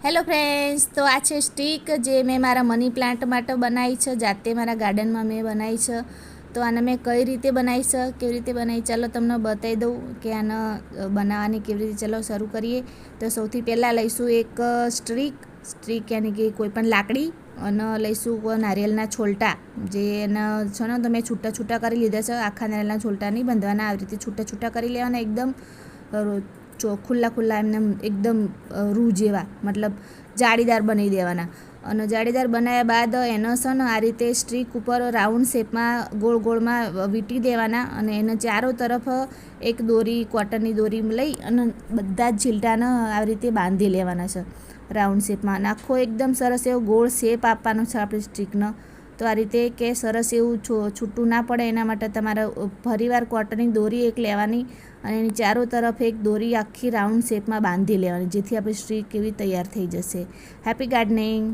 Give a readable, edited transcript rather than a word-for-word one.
Hello friends, તો આ છે સ્ટીક જે મેં મારા મની પ્લાન્ટ માટે બનાવી છે, જાતે મારા ગાર્ડનમાં મેં બનાવી છે. તો આને મેં કઈ રીતે બનાવી છે, કેવી રીતે બનાવી, ચાલો તમને બતાવી દઉં કે આને બનાવવાની કેવી રીતે. ચાલો શરૂ કરીએ. તો સૌથી પહેલાં લઈશું એક સ્ટ્રીક યાની કે કોઈ પણ લાકડી, અને લઈશું નારિયેળના છોલટા, જે એને છે ને તમે છૂટા કરી લીધા છે. આખા નારિયેળના છોલટા નહીં બાંધવાના, આવી રીતે છૂટા કરી લેવાના, એકદમ ખુલ્લા એમને એકદમ રૂ જેવા, મતલબ જાળીદાર બનાવી દેવાના. અને જાળીદાર બનાવ્યા બાદ એનો છે ને આ રીતે સ્ટ્રીક ઉપર રાઉન્ડ શેપમાં ગોળમાં વીંટી દેવાના, અને એને ચારો તરફ એક દોરી, કોટનની દોરી લઈ અને બધા જ ઝીલટાને આવી રીતે બાંધી લેવાના છે રાઉન્ડ શેપમાં. અને આખો એકદમ સરસ એવો ગોળ શેપ આપવાનો છે આપણી સ્ટ્રીકનો. તો આ રીતે કે સરસ એવું છૂટું ના પડે એના માટે તમારે ફરીવાર કોટનની દોરી એક લેવાની, અને એની ચારો તરફ એક દોરી આખી રાઉન્ડ શેપમાં બાંધી લેવાની, જેથી આપણી સ્ટ્રીક એવી તૈયાર થઈ જશે. Happy gardening.